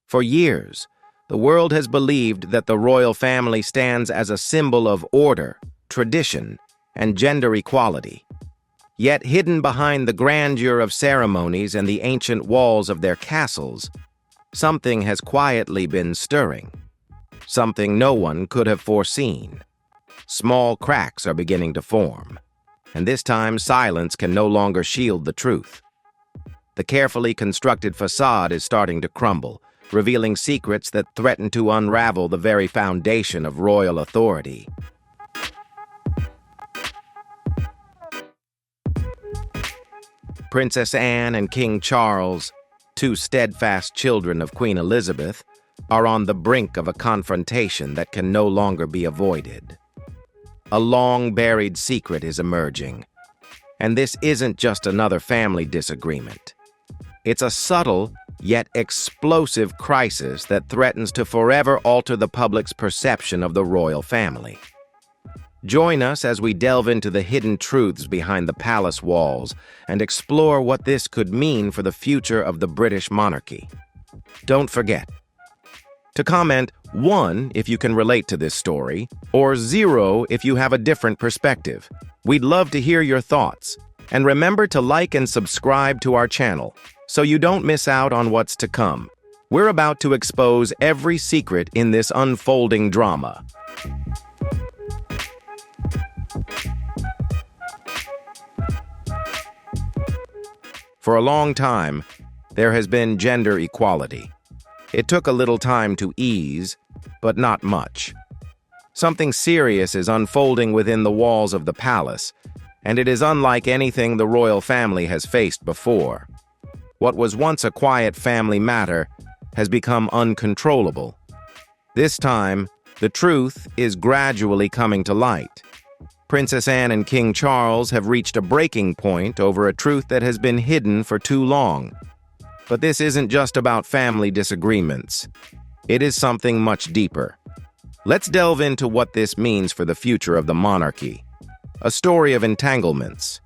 For years, the world has believed that the royal family stands as a symbol of order, tradition, and gender equality. Yet hidden behind the grandeur of ceremonies and the ancient walls of their castles, something has quietly been stirring. Something no one could have foreseen. Small cracks are beginning to form, and this time silence can no longer shield the truth. The carefully constructed facade is starting to crumble, revealing secrets that threaten to unravel the very foundation of royal authority. Princess Anne and King Charles, two steadfast children of Queen Elizabeth, are on the brink of a confrontation that can no longer be avoided. A long-buried secret is emerging, and this isn't just another family disagreement. It's a subtle, yet explosive crisis that threatens to forever alter the public's perception of the royal family. Join us as we delve into the hidden truths behind the palace walls and explore what this could mean for the future of the British monarchy. Don't forget to comment 1 if you can relate to this story, or 0 if you have a different perspective. We'd love to hear your thoughts. And remember to like and subscribe to our channel so you don't miss out on what's to come. We're about to expose every secret in this unfolding drama. For a long time, there has been gender equality. It took a little time to ease, but not much. Something serious is unfolding within the walls of the palace, and it is unlike anything the royal family has faced before. What was once a quiet family matter has become uncontrollable. This time, the truth is gradually coming to light. Princess Anne and King Charles have reached a breaking point over a truth that has been hidden for too long. But this isn't just about family disagreements. It is something much deeper. Let's delve into what this means for the future of the monarchy. A story of entanglements.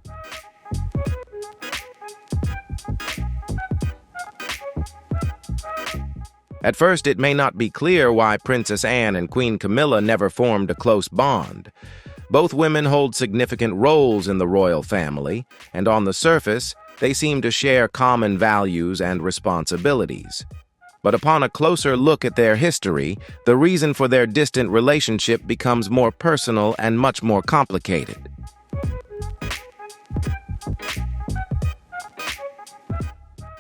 At first, it may not be clear why Princess Anne and Queen Camilla never formed a close bond. Both women hold significant roles in the royal family, and on the surface, they seem to share common values and responsibilities. But upon a closer look at their history, the reason for their distant relationship becomes more personal and much more complicated.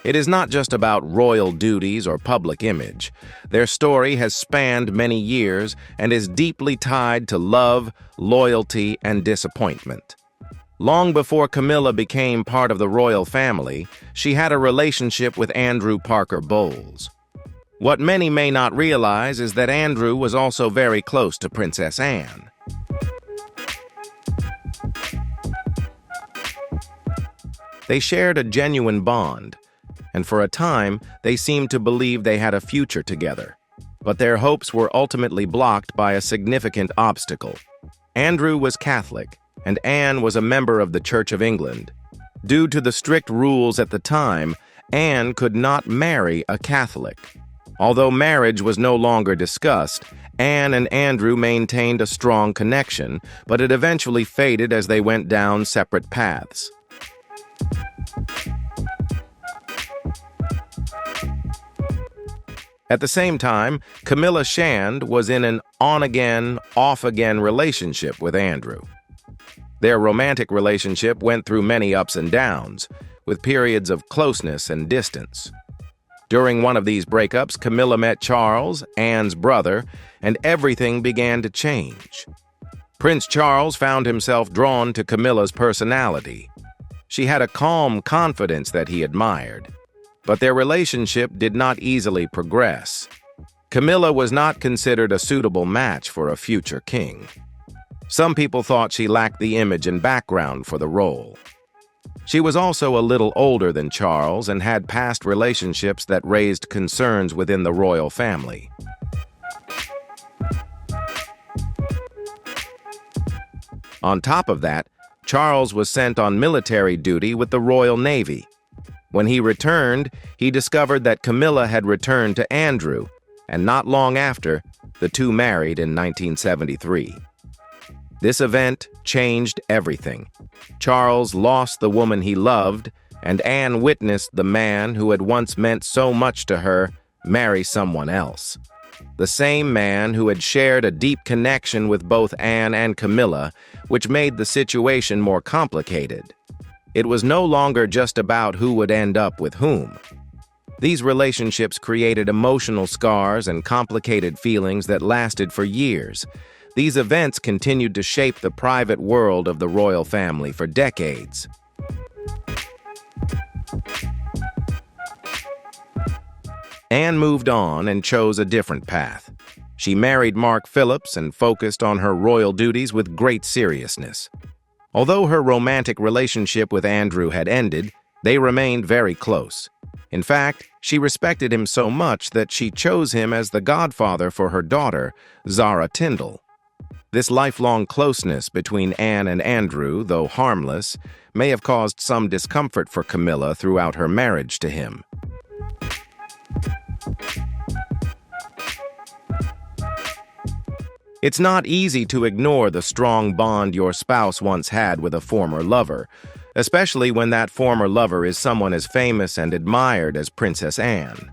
It is not just about royal duties or public image. Their story has spanned many years and is deeply tied to love, loyalty, and disappointment. Long before Camilla became part of the royal family, she had a relationship with Andrew Parker Bowles. What many may not realize is that Andrew was also very close to Princess Anne. They shared a genuine bond, and for a time, they seemed to believe they had a future together. But their hopes were ultimately blocked by a significant obstacle. Andrew was Catholic, and Anne was a member of the Church of England. Due to the strict rules at the time, Anne could not marry a Catholic. Although marriage was no longer discussed, Anne and Andrew maintained a strong connection, but it eventually faded as they went down separate paths. At the same time, Camilla Shand was in an on-again, off-again relationship with Andrew. Their romantic relationship went through many ups and downs, with periods of closeness and distance. During one of these breakups, Camilla met Charles, Anne's brother, and everything began to change. Prince Charles found himself drawn to Camilla's personality. She had a calm confidence that he admired. But their relationship did not easily progress. Camilla was not considered a suitable match for a future king. Some people thought she lacked the image and background for the role. She was also a little older than Charles and had past relationships that raised concerns within the royal family. On top of that, Charles was sent on military duty with the Royal Navy. When he returned, he discovered that Camilla had returned to Andrew, and not long after, the two married in 1973. This event changed everything. Charles lost the woman he loved, and Anne witnessed the man who had once meant so much to her marry someone else. The same man who had shared a deep connection with both Anne and Camilla, which made the situation more complicated. It was no longer just about who would end up with whom. These relationships created emotional scars and complicated feelings that lasted for years. These events continued to shape the private world of the royal family for decades. Anne moved on and chose a different path. She married Mark Phillips and focused on her royal duties with great seriousness. Although her romantic relationship with Andrew had ended, they remained very close. In fact, she respected him so much that she chose him as the godfather for her daughter, Zara Tyndall. This lifelong closeness between Anne and Andrew, though harmless, may have caused some discomfort for Camilla throughout her marriage to him. It's not easy to ignore the strong bond your spouse once had with a former lover, especially when that former lover is someone as famous and admired as Princess Anne.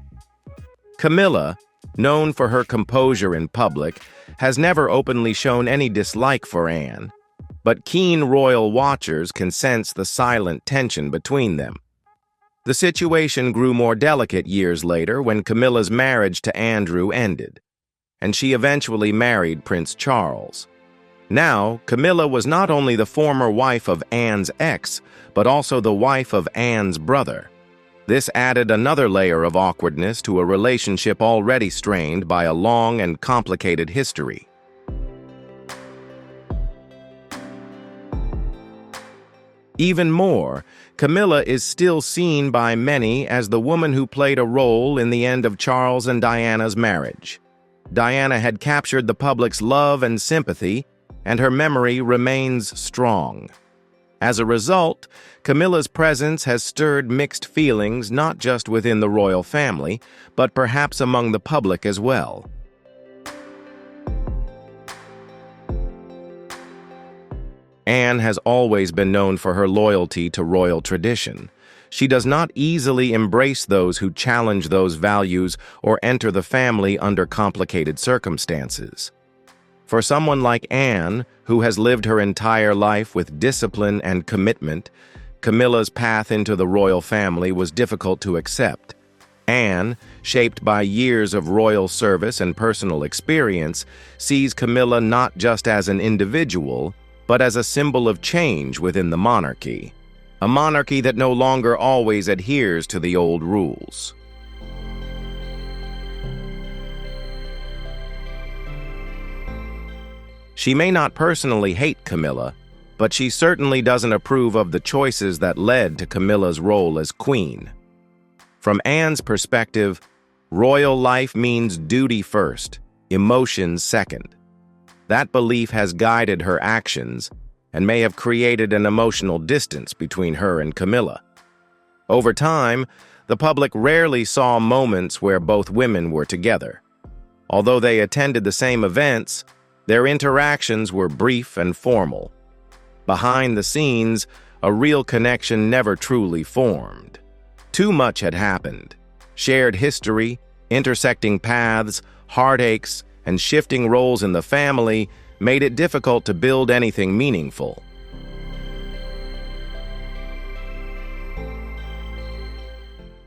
Camilla, known for her composure in public, has never openly shown any dislike for Anne, but keen royal watchers can sense the silent tension between them. The situation grew more delicate years later when Camilla's marriage to Andrew ended, and she eventually married Prince Charles. Now, Camilla was not only the former wife of Anne's ex, but also the wife of Anne's brother. This added another layer of awkwardness to a relationship already strained by a long and complicated history. Even more, Camilla is still seen by many as the woman who played a role in the end of Charles and Diana's marriage. Diana had captured the public's love and sympathy, and her memory remains strong. As a result, Camilla's presence has stirred mixed feelings not just within the royal family, but perhaps among the public as well. Anne has always been known for her loyalty to royal tradition. She does not easily embrace those who challenge those values or enter the family under complicated circumstances. For someone like Anne, who has lived her entire life with discipline and commitment, Camilla's path into the royal family was difficult to accept. Anne, shaped by years of royal service and personal experience, sees Camilla not just as an individual, but as a symbol of change within the monarchy. A monarchy that no longer always adheres to the old rules. She may not personally hate Camilla, but she certainly doesn't approve of the choices that led to Camilla's role as queen. From Anne's perspective, royal life means duty first, emotions second. That belief has guided her actions and may have created an emotional distance between her and Camilla. Over time, the public rarely saw moments where both women were together. Although they attended the same events, their interactions were brief and formal. Behind the scenes, a real connection never truly formed. Too much had happened. Shared history, intersecting paths, heartaches, and shifting roles in the family made it difficult to build anything meaningful.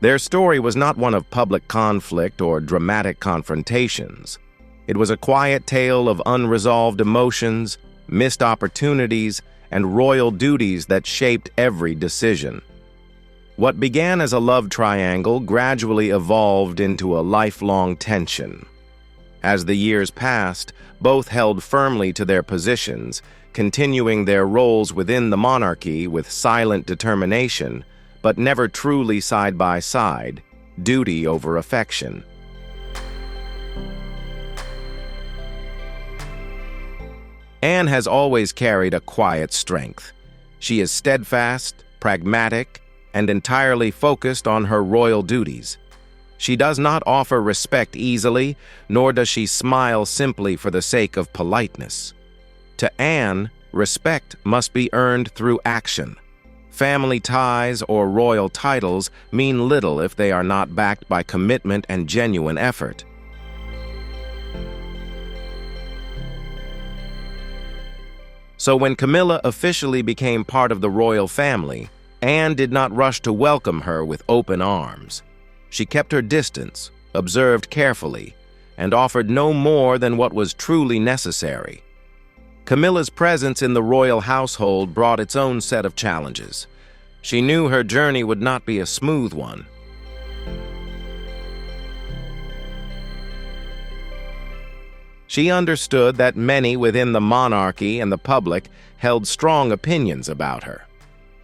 Their story was not one of public conflict or dramatic confrontations. It was a quiet tale of unresolved emotions, missed opportunities, and royal duties that shaped every decision. What began as a love triangle gradually evolved into a lifelong tension. As the years passed, both held firmly to their positions, continuing their roles within the monarchy with silent determination, but never truly side by side, duty over affection. Anne has always carried a quiet strength. She is steadfast, pragmatic, and entirely focused on her royal duties. She does not offer respect easily, nor does she smile simply for the sake of politeness. To Anne, respect must be earned through action. Family ties or royal titles mean little if they are not backed by commitment and genuine effort. So when Camilla officially became part of the royal family, Anne did not rush to welcome her with open arms. She kept her distance, observed carefully, and offered no more than what was truly necessary. Camilla's presence in the royal household brought its own set of challenges. She knew her journey would not be a smooth one. She understood that many within the monarchy and the public held strong opinions about her.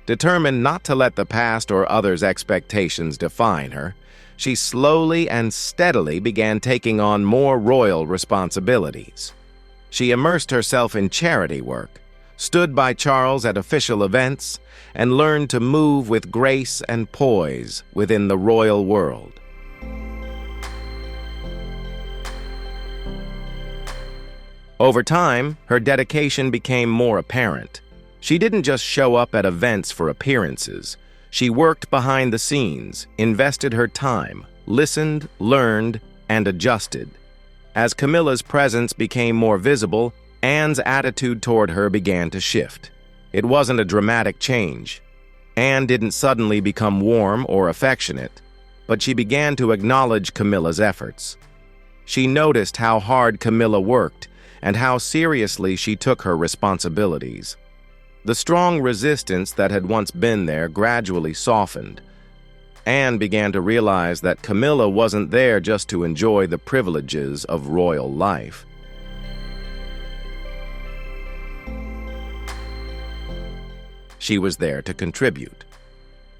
Determined not to let the past or others' expectations define her, she slowly and steadily began taking on more royal responsibilities. She immersed herself in charity work, stood by Charles at official events, and learned to move with grace and poise within the royal world. Over time, her dedication became more apparent. She didn't just show up at events for appearances. She worked behind the scenes, invested her time, listened, learned, and adjusted. As Camilla's presence became more visible, Anne's attitude toward her began to shift. It wasn't a dramatic change. Anne didn't suddenly become warm or affectionate, but she began to acknowledge Camilla's efforts. She noticed how hard Camilla worked and how seriously she took her responsibilities. The strong resistance that had once been there gradually softened. Anne began to realize that Camilla wasn't there just to enjoy the privileges of royal life. She was there to contribute.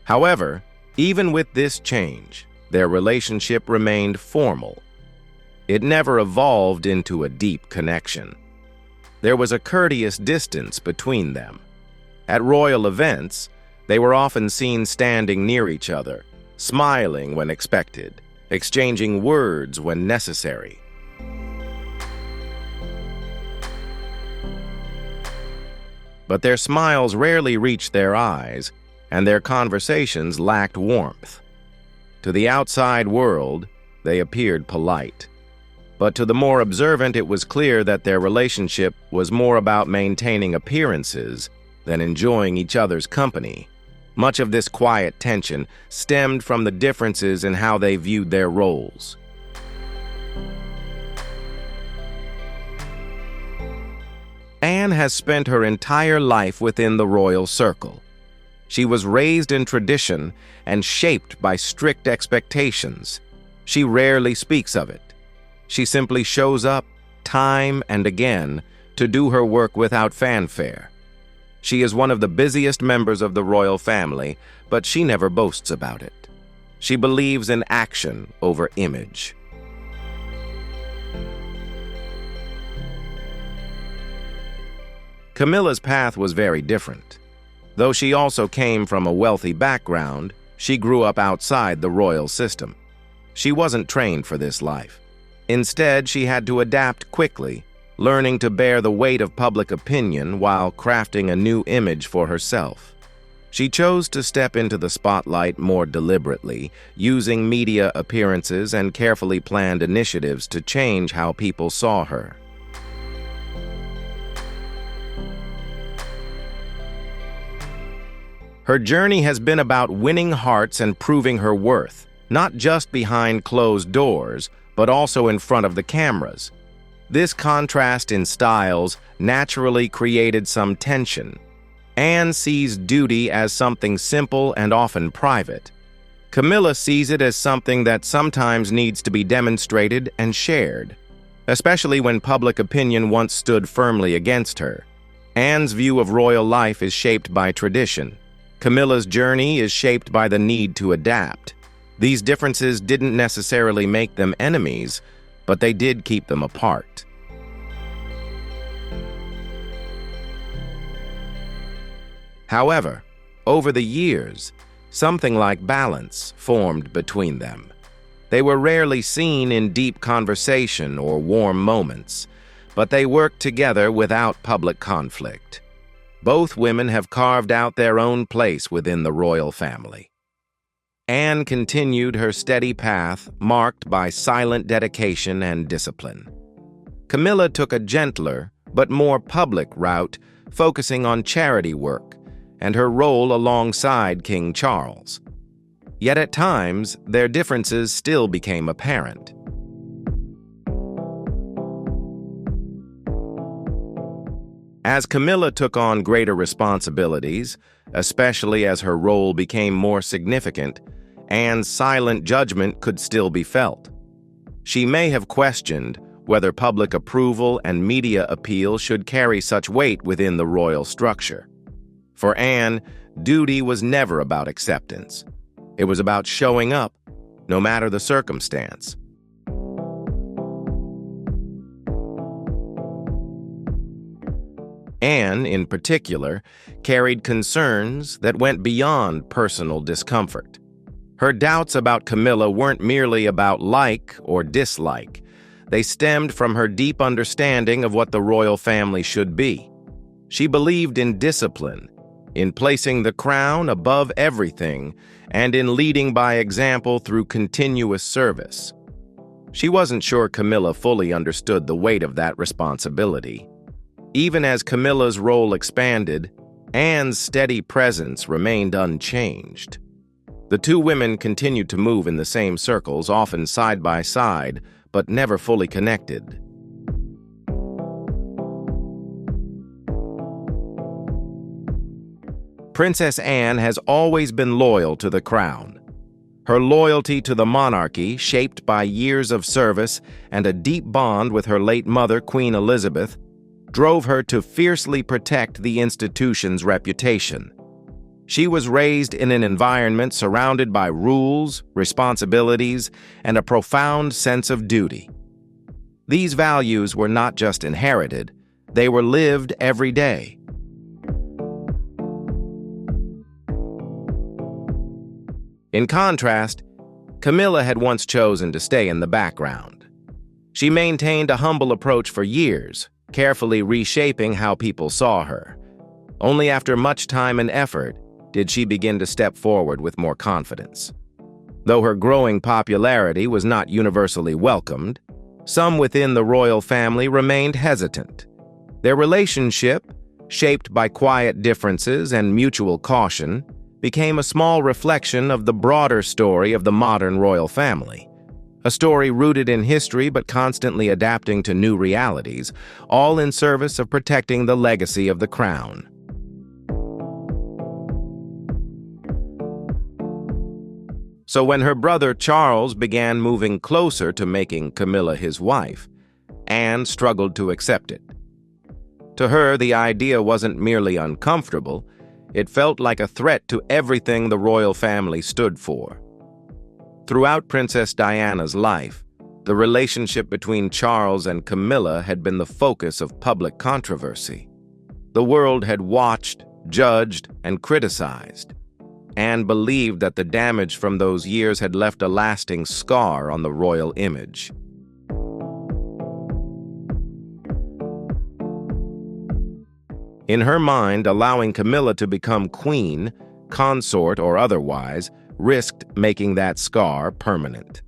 However, even with this change, their relationship remained formal. It never evolved into a deep connection. There was a courteous distance between them. At royal events, they were often seen standing near each other, smiling when expected, exchanging words when necessary. But their smiles rarely reached their eyes, and their conversations lacked warmth. To the outside world, they appeared polite. But to the more observant, it was clear that their relationship was more about maintaining appearances than enjoying each other's company. Much of this quiet tension stemmed from the differences in how they viewed their roles. Anne has spent her entire life within the royal circle. She was raised in tradition and shaped by strict expectations. She rarely speaks of it. She simply shows up, time and again, to do her work without fanfare. She is one of the busiest members of the royal family, but she never boasts about it. She believes in action over image. Camilla's path was very different. Though she also came from a wealthy background, she grew up outside the royal system. She wasn't trained for this life. Instead, she had to adapt quickly, learning to bear the weight of public opinion while crafting a new image for herself. She chose to step into the spotlight more deliberately, using media appearances and carefully planned initiatives to change how people saw her. Her journey has been about winning hearts and proving her worth, not just behind closed doors, but also in front of the cameras. This contrast in styles naturally created some tension. Anne sees duty as something simple and often private. Camilla sees it as something that sometimes needs to be demonstrated and shared, especially when public opinion once stood firmly against her. Anne's view of royal life is shaped by tradition. Camilla's journey is shaped by the need to adapt. These differences didn't necessarily make them enemies, but they did keep them apart. However, over the years, Something like balance formed between them. They were rarely seen in deep conversation or warm moments, but they worked together without public conflict. Both women have carved out their own place within the royal family. Anne continued her steady path, marked by silent dedication and discipline. Camilla took a gentler but more public route, focusing on charity work and her role alongside King Charles. Yet at times, their differences still became apparent. As Camilla took on greater responsibilities, especially as her role became more significant, Anne's silent judgment could still be felt. She may have questioned whether public approval and media appeal should carry such weight within the royal structure. For Anne, duty was never about acceptance. It was about showing up, no matter the circumstance. Anne, in particular, carried concerns that went beyond personal discomfort. Her doubts about Camilla weren't merely about like or dislike. They stemmed from her deep understanding of what the royal family should be. She believed in discipline, in placing the crown above everything, and in leading by example through continuous service. She wasn't sure Camilla fully understood the weight of that responsibility. Even as Camilla's role expanded, Anne's steady presence remained unchanged. The two women continued to move in the same circles, often side by side, but never fully connected. Princess Anne has always been loyal to the crown. Her loyalty to the monarchy, shaped by years of service and a deep bond with her late mother, Queen Elizabeth, drove her to fiercely protect the institution's reputation. She was raised in an environment surrounded by rules, responsibilities, and a profound sense of duty. These values were not just inherited, they were lived every day. In contrast, Camilla had once chosen to stay in the background. She maintained a humble approach for years, carefully reshaping how people saw her. Only after much time and effort did she begin to step forward with more confidence. Though her growing popularity was not universally welcomed, some within the royal family remained hesitant. Their relationship, shaped by quiet differences and mutual caution, became a small reflection of the broader story of the modern royal family. A story rooted in history but constantly adapting to new realities, all in service of protecting the legacy of the crown. So when her brother Charles began moving closer to making Camilla his wife, Anne struggled to accept it. To her, the idea wasn't merely uncomfortable, it felt like a threat to everything the royal family stood for. Throughout Princess Diana's life, the relationship between Charles and Camilla had been the focus of public controversy. The world had watched, judged, and criticized. Anne believed that the damage from those years had left a lasting scar on the royal image. In her mind, allowing Camilla to become queen, consort, or otherwise, risked making that scar permanent.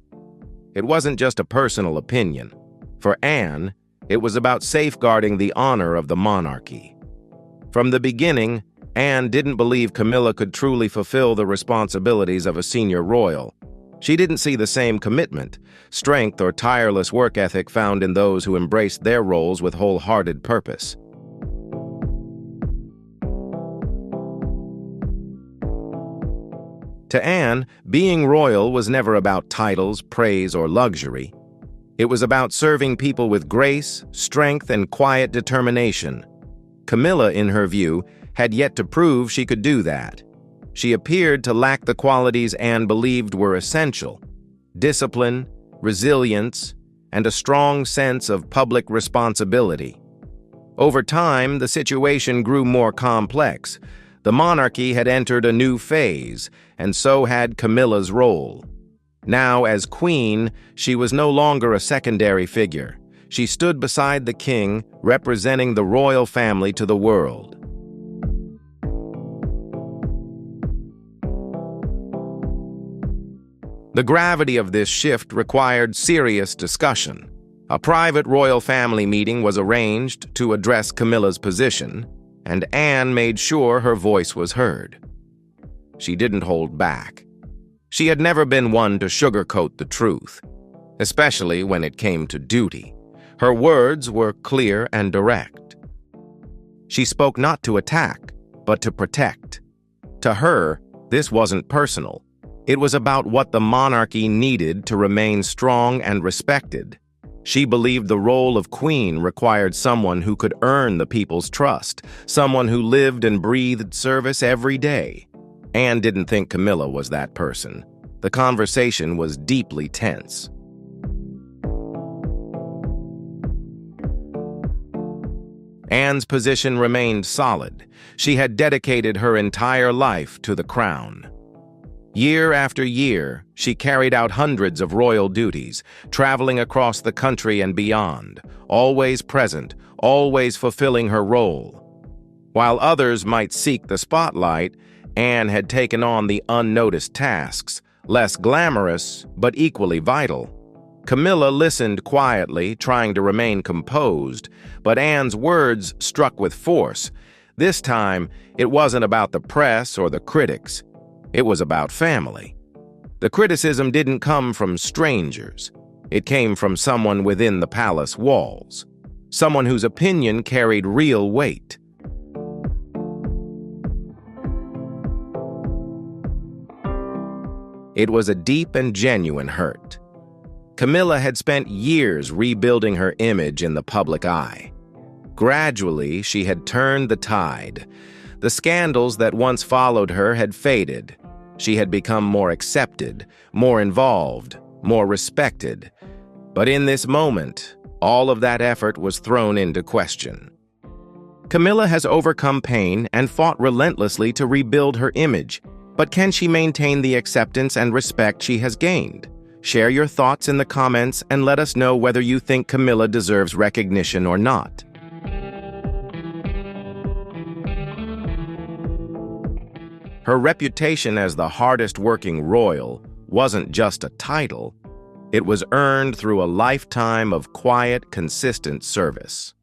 It wasn't just a personal opinion. For Anne, it was about safeguarding the honor of the monarchy. From the beginning, Anne didn't believe Camilla could truly fulfill the responsibilities of a senior royal. She didn't see the same commitment, strength, or tireless work ethic found in those who embraced their roles with wholehearted purpose. To Anne, being royal was never about titles, praise, or luxury. It was about serving people with grace, strength, and quiet determination. Camilla, in her view, had yet to prove she could do that. She appeared to lack the qualities Anne believed were essential: discipline, resilience, and a strong sense of public responsibility. Over time, the situation grew more complex. The monarchy had entered a new phase, and so had Camilla's role. Now, as queen, she was no longer a secondary figure. She stood beside the king, representing the royal family to the world. The gravity of this shift required serious discussion. A private royal family meeting was arranged to address Camilla's position, and Anne made sure her voice was heard. She didn't hold back. She had never been one to sugarcoat the truth, especially when it came to duty. Her words were clear and direct. She spoke not to attack, but to protect. To her, this wasn't personal. It was about what the monarchy needed to remain strong and respected. She believed the role of queen required someone who could earn the people's trust, someone who lived and breathed service every day. Anne didn't think Camilla was that person. The conversation was deeply tense. Anne's position remained solid. She had dedicated her entire life to the crown. Year after year, she carried out hundreds of royal duties, traveling across the country and beyond, always present, always fulfilling her role. While others might seek the spotlight, Anne had taken on the unnoticed tasks, less glamorous but equally vital. Camilla listened quietly, trying to remain composed, but Anne's words struck with force. This time, it wasn't about the press or the critics. It was about family. The criticism didn't come from strangers. It came from someone within the palace walls, someone whose opinion carried real weight. It was a deep and genuine hurt. Camilla had spent years rebuilding her image in the public eye. Gradually, she had turned the tide. The scandals that once followed her had faded. She had become more accepted, more involved, more respected. But in this moment, all of that effort was thrown into question. Camilla has overcome pain and fought relentlessly to rebuild her image. But can she maintain the acceptance and respect she has gained? Share your thoughts in the comments and let us know whether you think Camilla deserves recognition or not. Her reputation as the hardest-working royal wasn't just a title. It was earned through a lifetime of quiet, consistent service.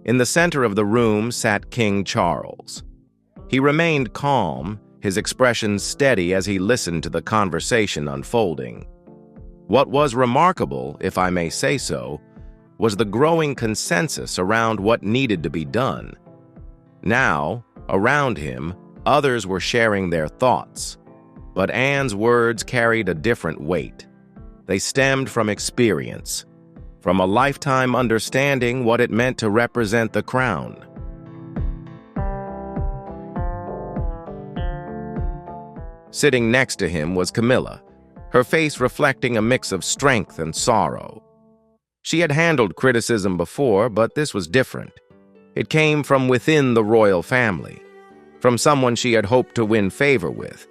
In the center of the room sat King Charles. He remained calm, his expression steady as he listened to the conversation unfolding. What was remarkable, if I may say so, was the growing consensus around what needed to be done. Now, around him, others were sharing their thoughts, but Anne's words carried a different weight. They stemmed from experience, from a lifetime understanding what it meant to represent the crown. Sitting next to him was Camilla, her face reflecting a mix of strength and sorrow. She had handled criticism before, but this was different. It came from within the royal family, from someone she had hoped to win favor with.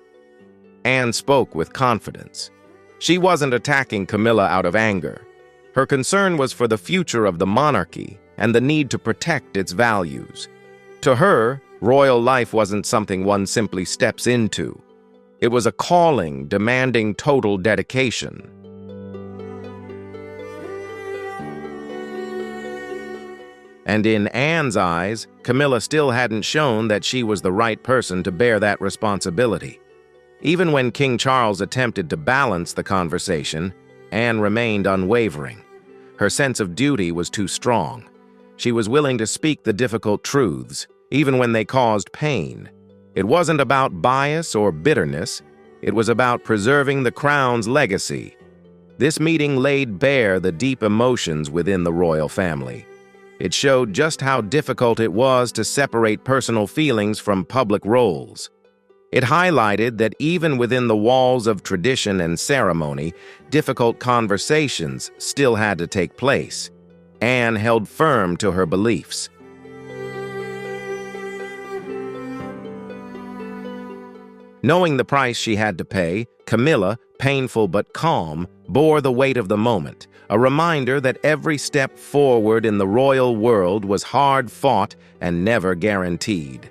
Anne spoke with confidence. She wasn't attacking Camilla out of anger. Her concern was for the future of the monarchy and the need to protect its values. To her, royal life wasn't something one simply steps into. It was a calling demanding total dedication. And in Anne's eyes, Camilla still hadn't shown that she was the right person to bear that responsibility. Even when King Charles attempted to balance the conversation, Anne remained unwavering. Her sense of duty was too strong. She was willing to speak the difficult truths, even when they caused pain. It wasn't about bias or bitterness. It was about preserving the crown's legacy. This meeting laid bare the deep emotions within the royal family. It showed just how difficult it was to separate personal feelings from public roles. It highlighted that even within the walls of tradition and ceremony, difficult conversations still had to take place. Anne held firm to her beliefs. Knowing the price she had to pay, Camilla, painful but calm, bore the weight of the moment, a reminder that every step forward in the royal world was hard-fought and never guaranteed.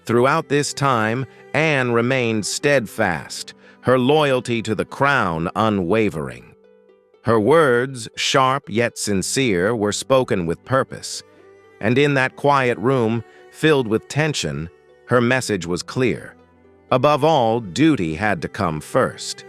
Throughout this time, Anne remained steadfast, her loyalty to the crown unwavering. Her words, sharp yet sincere, were spoken with purpose, and in that quiet room, filled with tension, her message was clear. Above all, duty had to come first.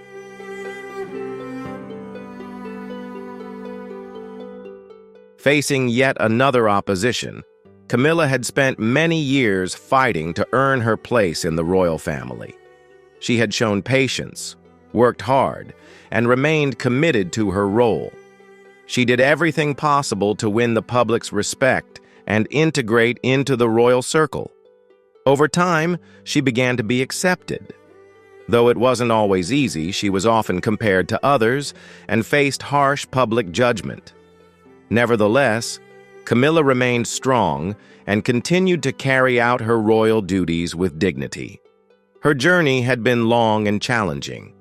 Facing yet another opposition, Camilla had spent many years fighting to earn her place in the royal family. She had shown patience, worked hard, and remained committed to her role. She did everything possible to win the public's respect and integrate into the royal circle. Over time, she began to be accepted. Though it wasn't always easy, she was often compared to others and faced harsh public judgment. Nevertheless, Camilla remained strong and continued to carry out her royal duties with dignity. Her journey had been long and challenging,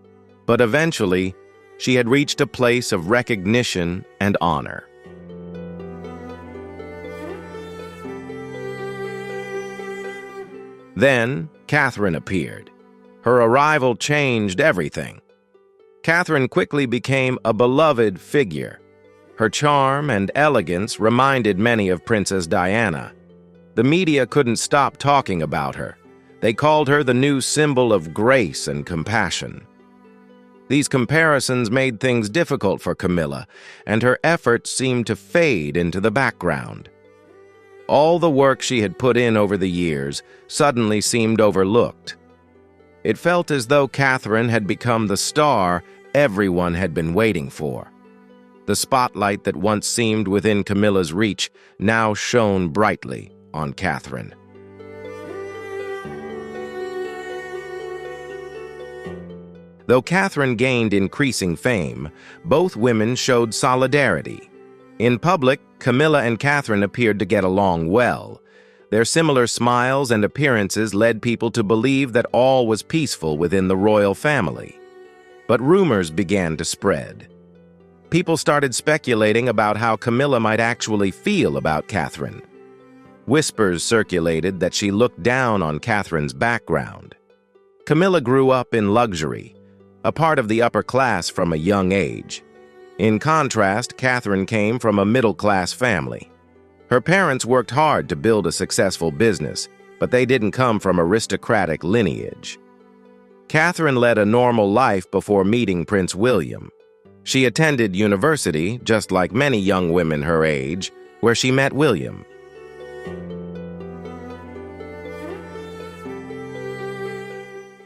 but eventually, she had reached a place of recognition and honor. Then, Catherine appeared. Her arrival changed everything. Catherine quickly became a beloved figure. Her charm and elegance reminded many of Princess Diana. The media couldn't stop talking about her. They called her the new symbol of grace and compassion. These comparisons made things difficult for Camilla, and her efforts seemed to fade into the background. All the work she had put in over the years suddenly seemed overlooked. It felt as though Catherine had become the star everyone had been waiting for. The spotlight that once seemed within Camilla's reach now shone brightly on Catherine. Though Catherine gained increasing fame, both women showed solidarity. In public, Camilla and Catherine appeared to get along well. Their similar smiles and appearances led people to believe that all was peaceful within the royal family. But rumors began to spread. People started speculating about how Camilla might actually feel about Catherine. Whispers circulated that she looked down on Catherine's background. Camilla grew up in luxury, a part of the upper class from a young age. In contrast, Catherine came from a middle-class family. Her parents worked hard to build a successful business, but they didn't come from aristocratic lineage. Catherine led a normal life before meeting Prince William. She attended university, just like many young women her age, where she met William.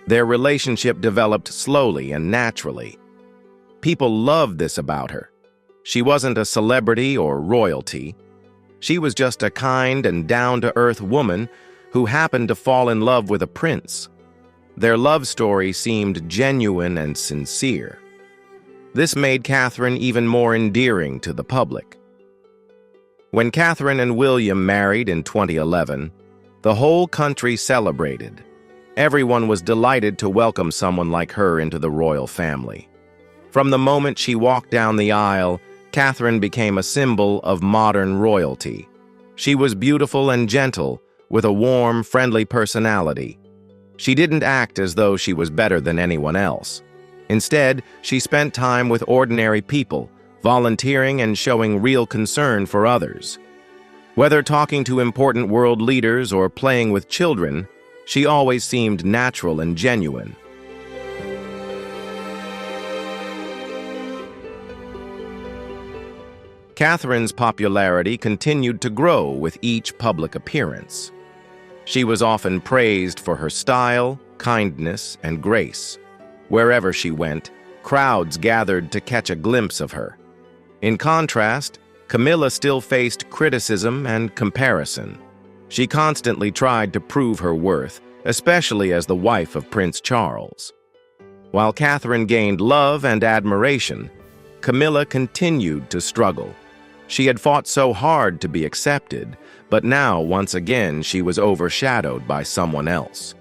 Their relationship developed slowly and naturally. People loved this about her. She wasn't a celebrity or royalty. She was just a kind and down-to-earth woman who happened to fall in love with a prince. Their love story seemed genuine and sincere. This made Catherine even more endearing to the public. When Catherine and William married in 2011, the whole country celebrated. Everyone was delighted to welcome someone like her into the royal family. From the moment she walked down the aisle, Catherine became a symbol of modern royalty. She was beautiful and gentle, with a warm, friendly personality. She didn't act as though she was better than anyone else. Instead, she spent time with ordinary people, volunteering and showing real concern for others. Whether talking to important world leaders or playing with children, she always seemed natural and genuine. Catherine's popularity continued to grow with each public appearance. She was often praised for her style, kindness, and grace. Wherever she went, crowds gathered to catch a glimpse of her. In contrast, Camilla still faced criticism and comparison. She constantly tried to prove her worth, especially as the wife of Prince Charles. While Catherine gained love and admiration, Camilla continued to struggle. She had fought so hard to be accepted, but now, once again, she was overshadowed by someone else.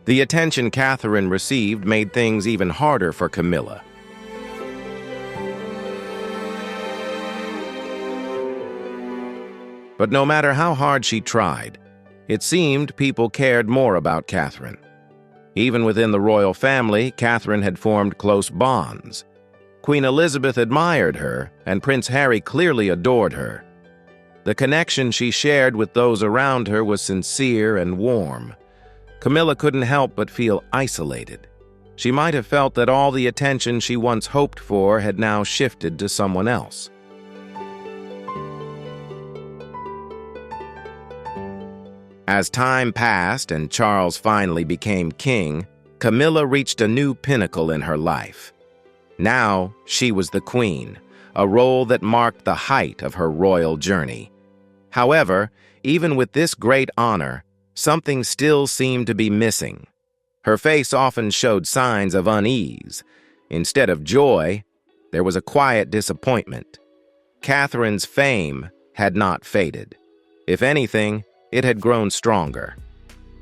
The attention Catherine received made things even harder for Camilla. But no matter how hard she tried, it seemed people cared more about Catherine. Even within the royal family, Catherine had formed close bonds. Queen Elizabeth admired her, and Prince Harry clearly adored her. The connection she shared with those around her was sincere and warm. Camilla couldn't help but feel isolated. She might have felt that all the attention she once hoped for had now shifted to someone else. As time passed and Charles finally became king, Camilla reached a new pinnacle in her life. Now she was the queen, a role that marked the height of her royal journey. However, even with this great honor, something still seemed to be missing. Her face often showed signs of unease. Instead of joy, there was a quiet disappointment. Catherine's fame had not faded. If anything, it had grown stronger.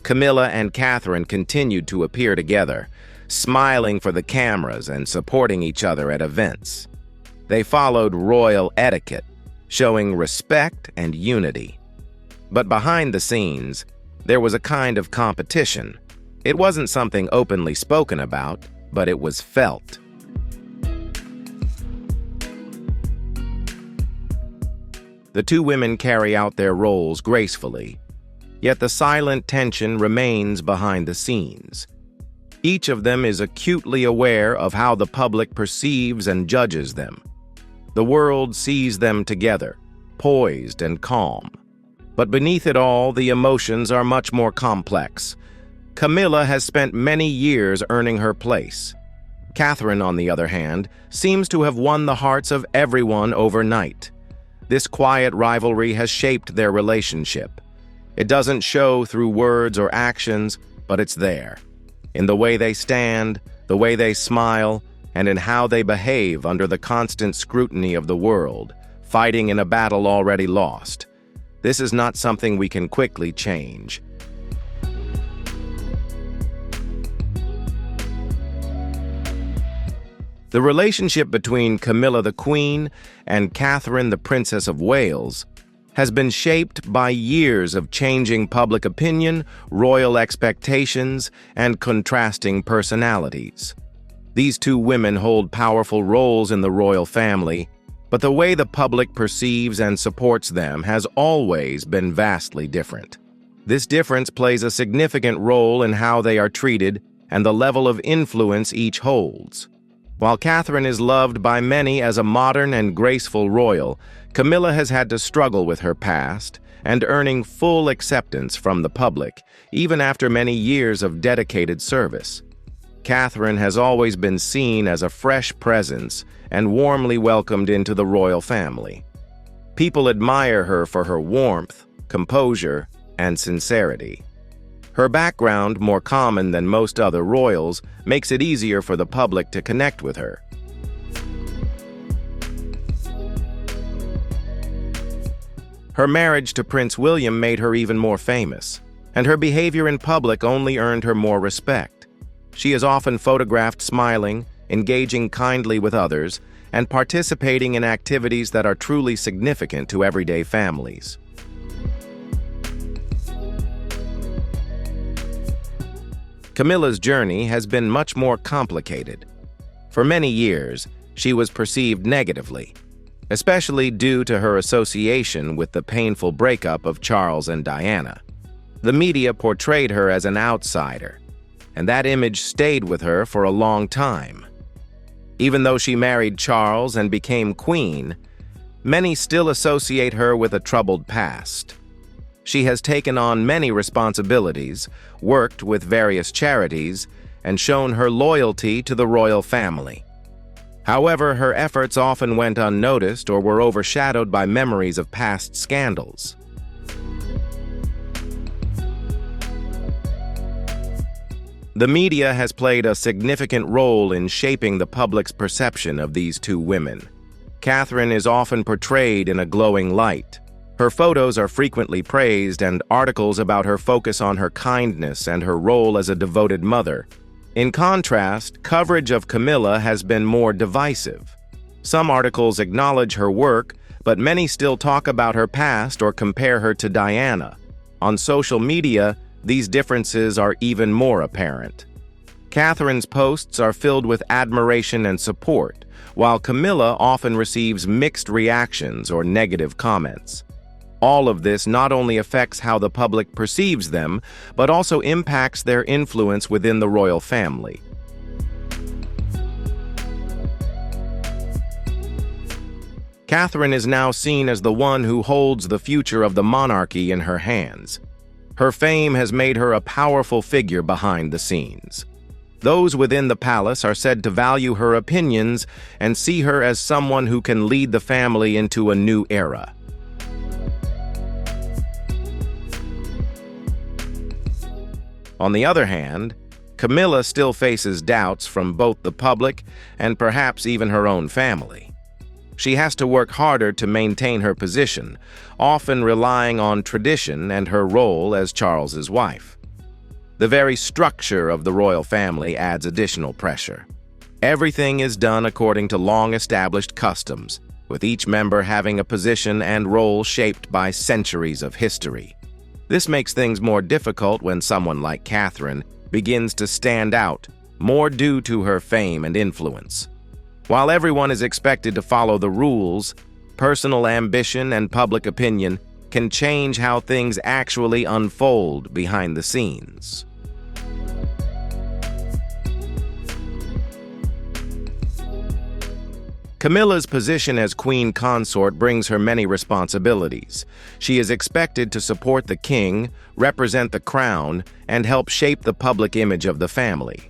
Camilla and Catherine continued to appear together, smiling for the cameras and supporting each other at events. They followed royal etiquette, showing respect and unity. But behind the scenes, there was a kind of competition. It wasn't something openly spoken about, but it was felt. The two women carry out their roles gracefully, yet the silent tension remains behind the scenes. Each of them is acutely aware of how the public perceives and judges them. The world sees them together, poised and calm. But beneath it all, the emotions are much more complex. Camilla has spent many years earning her place. Catherine, on the other hand, seems to have won the hearts of everyone overnight. This quiet rivalry has shaped their relationship. It doesn't show through words or actions, but it's there. In the way they stand, the way they smile, and in how they behave under the constant scrutiny of the world, fighting in a battle already lost. This is not something we can quickly change. The relationship between Camilla the Queen and Catherine the Princess of Wales has been shaped by years of changing public opinion, royal expectations, and contrasting personalities. These two women hold powerful roles in the royal family, but the way the public perceives and supports them has always been vastly different. This difference plays a significant role in how they are treated and the level of influence each holds. While Catherine is loved by many as a modern and graceful royal, Camilla has had to struggle with her past and earning full acceptance from the public, even after many years of dedicated service. Catherine has always been seen as a fresh presence and warmly welcomed into the royal family. People admire her for her warmth, composure, and sincerity. Her background, more common than most other royals, makes it easier for the public to connect with her. Her marriage to Prince William made her even more famous, and her behavior in public only earned her more respect. She is often photographed smiling, engaging kindly with others, and participating in activities that are truly significant to everyday families. Camilla's journey has been much more complicated. For many years, she was perceived negatively, especially due to her association with the painful breakup of Charles and Diana. The media portrayed her as an outsider, and that image stayed with her for a long time. Even though she married Charles and became queen, many still associate her with a troubled past. She has taken on many responsibilities, worked with various charities, and shown her loyalty to the royal family. However, her efforts often went unnoticed or were overshadowed by memories of past scandals. The media has played a significant role in shaping the public's perception of these two women. Catherine is often portrayed in a glowing light, Her photos are frequently praised, and articles about her focus on her kindness and her role as a devoted mother. In contrast, coverage of Camilla has been more divisive. Some articles acknowledge her work, but many still talk about her past or compare her to Diana. On social media, these differences are even more apparent. Catherine's posts are filled with admiration and support, while Camilla often receives mixed reactions or negative comments. All of this not only affects how the public perceives them, but also impacts their influence within the royal family. Catherine is now seen as the one who holds the future of the monarchy in her hands. Her fame has made her a powerful figure behind the scenes. Those within the palace are said to value her opinions and see her as someone who can lead the family into a new era. On the other hand, Camilla still faces doubts from both the public and perhaps even her own family. She has to work harder to maintain her position, often relying on tradition and her role as Charles's wife. The very structure of the royal family adds additional pressure. Everything is done according to long-established customs, with each member having a position and role shaped by centuries of history. This makes things more difficult when someone like Catherine begins to stand out, more due to her fame and influence. While everyone is expected to follow the rules, personal ambition and public opinion can change how things actually unfold behind the scenes. Camilla's position as queen consort brings her many responsibilities. She is expected to support the king, represent the crown, and help shape the public image of the family.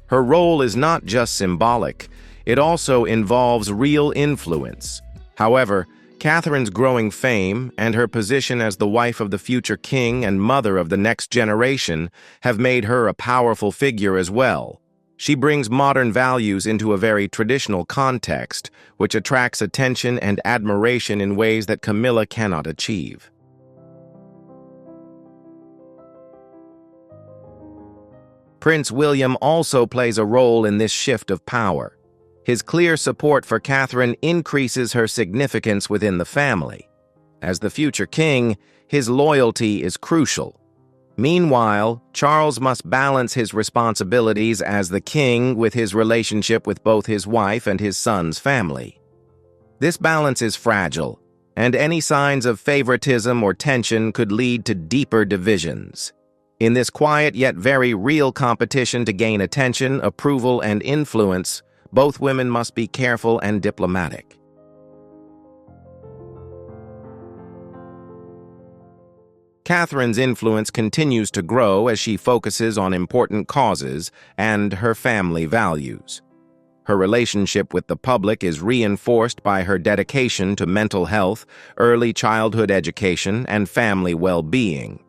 Her role is not just symbolic, it also involves real influence. However, Catherine's growing fame and her position as the wife of the future king and mother of the next generation have made her a powerful figure as well. She brings modern values into a very traditional context, which attracts attention and admiration in ways that Camilla cannot achieve. Prince William also plays a role in this shift of power. His clear support for Catherine increases her significance within the family. As the future king, his loyalty is crucial. Meanwhile, Charles must balance his responsibilities as the king with his relationship with both his wife and his son's family. This balance is fragile, and any signs of favoritism or tension could lead to deeper divisions. In this quiet yet very real competition to gain attention, approval, and influence, both women must be careful and diplomatic. Catherine's influence continues to grow as she focuses on important causes and her family values. Her relationship with the public is reinforced by her dedication to mental health, early childhood education, and family well-being.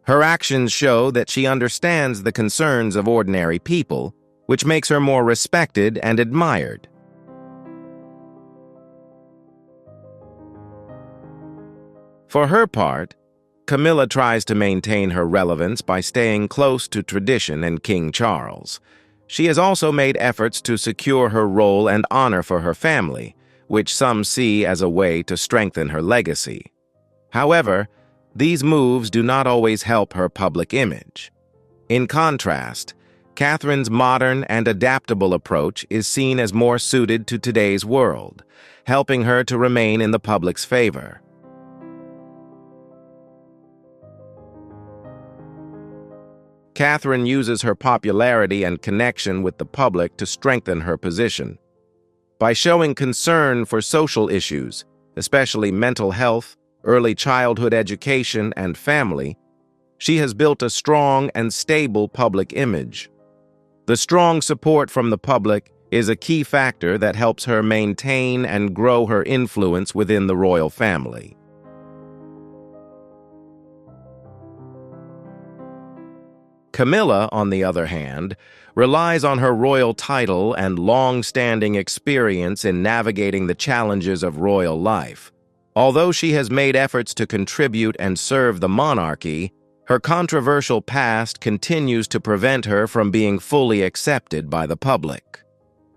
Her actions show that she understands the concerns of ordinary people, which makes her more respected and admired. For her part, Camilla tries to maintain her relevance by staying close to tradition and King Charles. She has also made efforts to secure her role and honor for her family, which some see as a way to strengthen her legacy. However, these moves do not always help her public image. In contrast, Catherine's modern and adaptable approach is seen as more suited to today's world, helping her to remain in the public's favor. Catherine uses her popularity and connection with the public to strengthen her position. By showing concern for social issues, especially mental health, early childhood education, and family, she has built a strong and stable public image. The strong support from the public is a key factor that helps her maintain and grow her influence within the royal family. Camilla, on the other hand, relies on her royal title and long-standing experience in navigating the challenges of royal life. Although she has made efforts to contribute and serve the monarchy, her controversial past continues to prevent her from being fully accepted by the public.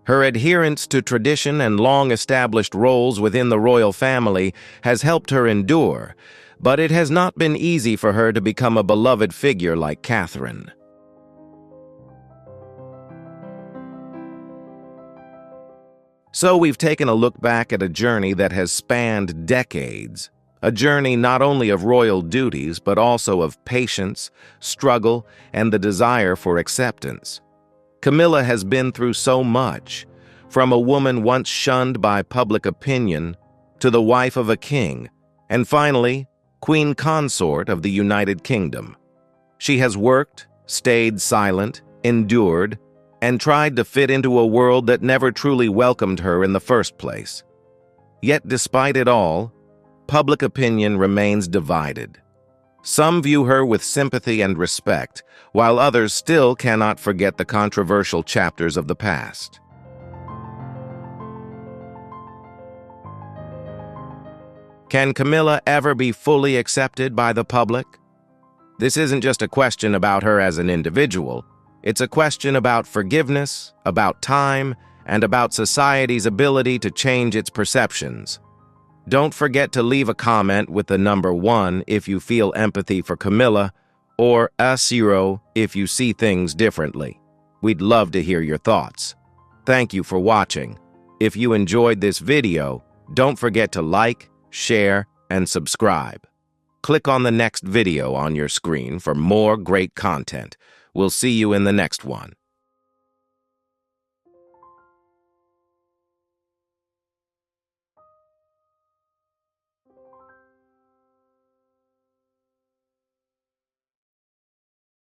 Her adherence to tradition and long-established roles within the royal family has helped her endure, but it has not been easy for her to become a beloved figure like Catherine. So we've taken a look back at a journey that has spanned decades, a journey not only of royal duties but also of patience, struggle, and the desire for acceptance. Camilla has been through so much, from a woman once shunned by public opinion to the wife of a king, and finally, Queen Consort of the United Kingdom. She has worked, stayed silent, endured, and tried to fit into a world that never truly welcomed her in the first place. Yet despite it all, public opinion remains divided. Some view her with sympathy and respect, while others still cannot forget the controversial chapters of the past. Can Camilla ever be fully accepted by the public? This isn't just a question about her as an individual. It's a question about forgiveness, about time, and about society's ability to change its perceptions. Don't forget to leave a comment with the number 1 if you feel empathy for Camilla, or a 0 if you see things differently. We'd love to hear your thoughts. Thank you for watching. If you enjoyed this video, don't forget to like, share, and subscribe. Click on the next video on your screen for more great content. We'll see you in the next one.